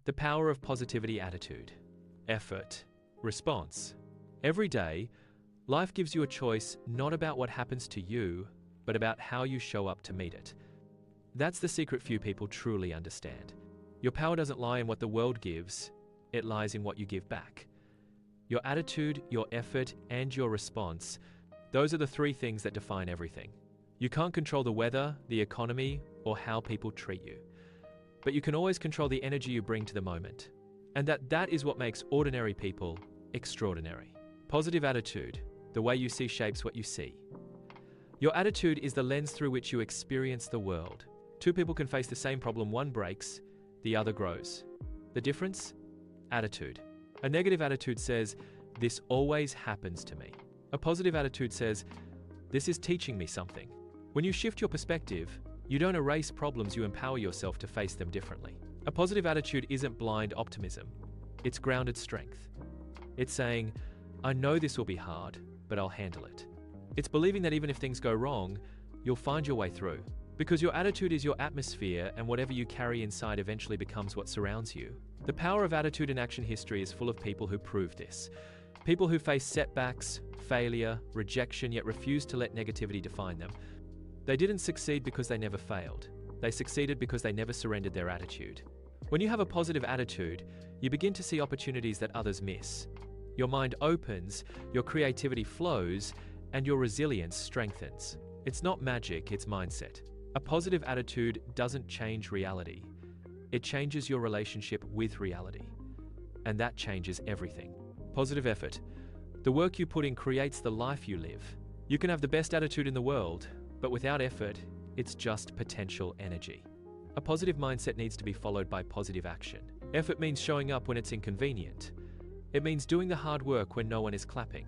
The power of positivity attitude. Effort. Response. Every day, life gives you a choice not about what happens to you, but about how you show up to meet it. That's the secret few people truly understand. Your power doesn't lie in what the world gives, it lies in what you give back. Your attitude, your effort, and your response, those are the three things that define everything. You can't control the weather, the economy, or how people treat you. But you can always control the energy you bring to the moment. And that is what makes ordinary people extraordinary. Positive attitude. The way you see shapes what you see. Your attitude is the lens through which you experience the world. Two people can face the same problem, one breaks, the other grows. The difference? Attitude. A negative attitude says, "This always happens to me." A positive attitude says, "This is teaching me something." When you shift your perspective, you don't erase problems, you empower yourself to face them differently. A positive attitude isn't blind optimism, it's grounded strength. It's saying, "I know this will be hard, but I'll handle it." It's believing that even if things go wrong, you'll find your way through. Because your attitude is your atmosphere, and whatever you carry inside eventually becomes what surrounds you. The power of attitude in action history is full of people who prove this. People who face setbacks, failure, rejection, yet refuse to let negativity define them. They didn't succeed because they never failed. They succeeded because they never surrendered their attitude. When you have a positive attitude, you begin to see opportunities that others miss. Your mind opens, your creativity flows, and your resilience strengthens. It's not magic, it's mindset. A positive attitude doesn't change reality. It changes your relationship with reality. And that changes everything. Positive effort. The work you put in creates the life you live. You can have the best attitude in the world, but without effort, it's just potential energy. A positive mindset needs to be followed by positive action. Effort means showing up when it's inconvenient. It means doing the hard work when no one is clapping.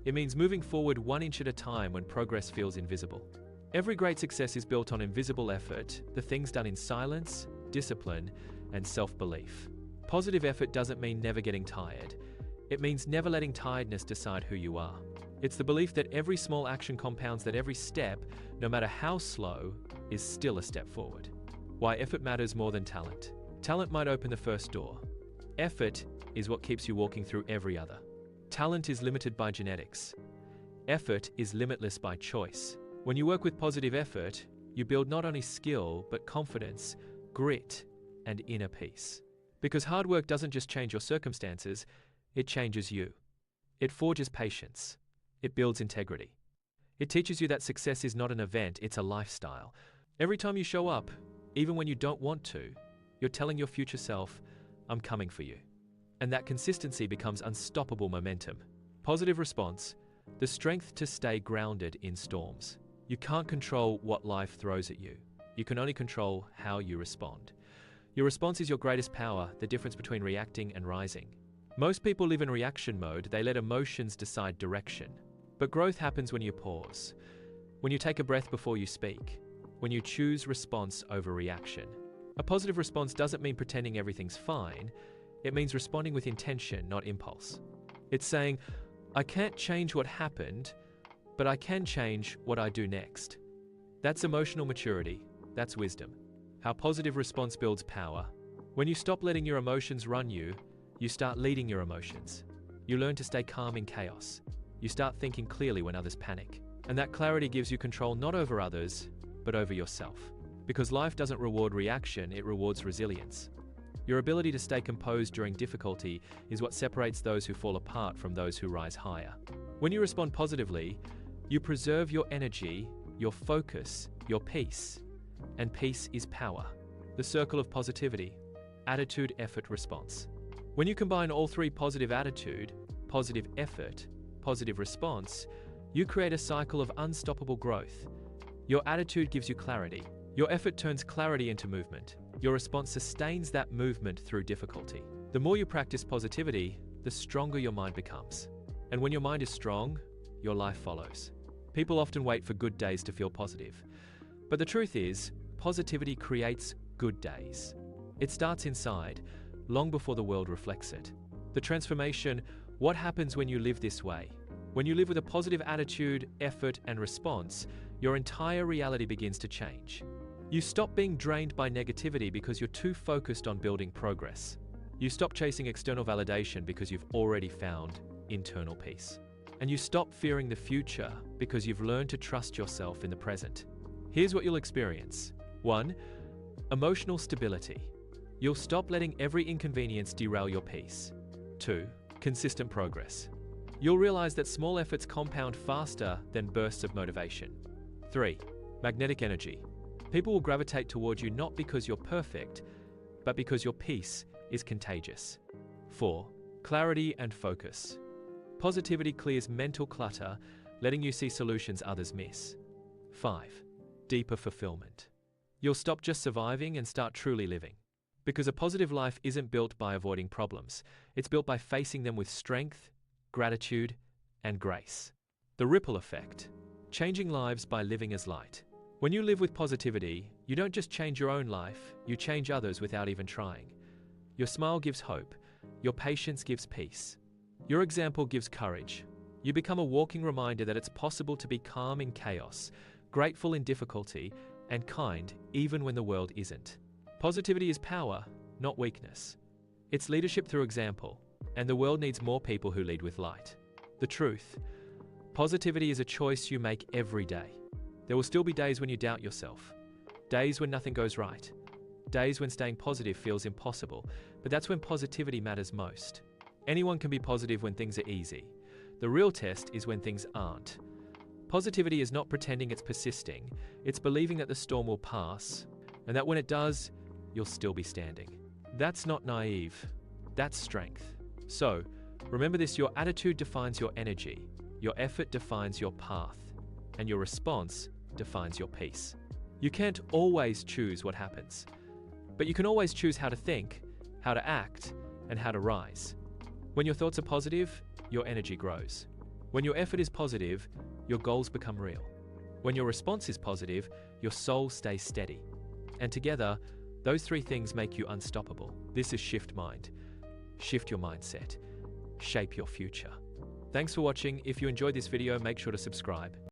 It means moving forward 1 inch at a time when progress feels invisible. Every great success is built on invisible effort, the things done in silence, discipline, and self-belief. Positive effort doesn't mean never getting tired. It means never letting tiredness decide who you are. It's the belief that every small action compounds, that every step, no matter how slow, is still a step forward. Why effort matters more than talent. Talent might open the first door. Effort is what keeps you walking through every other. Talent is limited by genetics. Effort is limitless by choice. When you work with positive effort, you build not only skill, but confidence, grit, and inner peace. Because hard work doesn't just change your circumstances, it changes you. It forges patience. It builds integrity. It teaches you that success is not an event, it's a lifestyle. Every time you show up, even when you don't want to, you're telling your future self, "I'm coming for you." And that consistency becomes unstoppable momentum. Positive response, the strength to stay grounded in storms. You can't control what life throws at you. You can only control how you respond. Your response is your greatest power, the difference between reacting and rising. Most people live in reaction mode, they let emotions decide direction. But growth happens when you pause, when you take a breath before you speak, when you choose response over reaction. A positive response doesn't mean pretending everything's fine, it means responding with intention, not impulse. It's saying, "I can't change what happened, but I can change what I do next." That's emotional maturity, that's wisdom. How positive response builds power. When you stop letting your emotions run you, you start leading your emotions. You learn to stay calm in chaos. You start thinking clearly when others panic. And that clarity gives you control not over others, but over yourself. Because life doesn't reward reaction, it rewards resilience. Your ability to stay composed during difficulty is what separates those who fall apart from those who rise higher. When you respond positively, you preserve your energy, your focus, your peace. And peace is power. The circle of positivity, attitude, effort, response. When you combine all three, positive attitude, positive effort, positive response, you create a cycle of unstoppable growth. Your attitude gives you clarity. Your effort turns clarity into movement. Your response sustains that movement through difficulty. The more you practice positivity, the stronger your mind becomes. And when your mind is strong, your life follows. People often wait for good days to feel positive. But the truth is, positivity creates good days. It starts inside, long before the world reflects it. The transformation, what happens when you live this way? When you live with a positive attitude, effort, and response, your entire reality begins to change. You stop being drained by negativity because you're too focused on building progress. You stop chasing external validation because you've already found internal peace. And you stop fearing the future because you've learned to trust yourself in the present. Here's what you'll experience. 1. Emotional stability. You'll stop letting every inconvenience derail your peace. 2. Consistent progress. You'll realize that small efforts compound faster than bursts of motivation. 3. Magnetic energy. People will gravitate toward you not because you're perfect, but because your peace is contagious. 4. Clarity and focus. Positivity clears mental clutter, letting you see solutions others miss. 5. Deeper fulfillment. You'll stop just surviving and start truly living. Because a positive life isn't built by avoiding problems. It's built by facing them with strength, gratitude, and grace. The ripple effect. Changing lives by living as light. When you live with positivity, you don't just change your own life, you change others without even trying. Your smile gives hope. Your patience gives peace. Your example gives courage. You become a walking reminder that it's possible to be calm in chaos, grateful in difficulty, and kind even when the world isn't. Positivity is power, not weakness. It's leadership through example, and the world needs more people who lead with light. The truth. Positivity is a choice you make every day. There will still be days when you doubt yourself, days when nothing goes right, days when staying positive feels impossible, but that's when positivity matters most. Anyone can be positive when things are easy. The real test is when things aren't. Positivity is not pretending it's persisting, it's believing that the storm will pass, and that when it does, you'll still be standing. That's not naive, that's strength. So, remember this: your attitude defines your energy, your effort defines your path, and your response defines your peace. You can't always choose what happens, but you can always choose how to think, how to act, and how to rise. When your thoughts are positive, your energy grows. When your effort is positive, your goals become real. When your response is positive, your soul stays steady. And together, those three things make you unstoppable. This is Shift Mind. Shift your mindset. Shape your future. Thanks for watching. If you enjoyed this video, make sure to subscribe.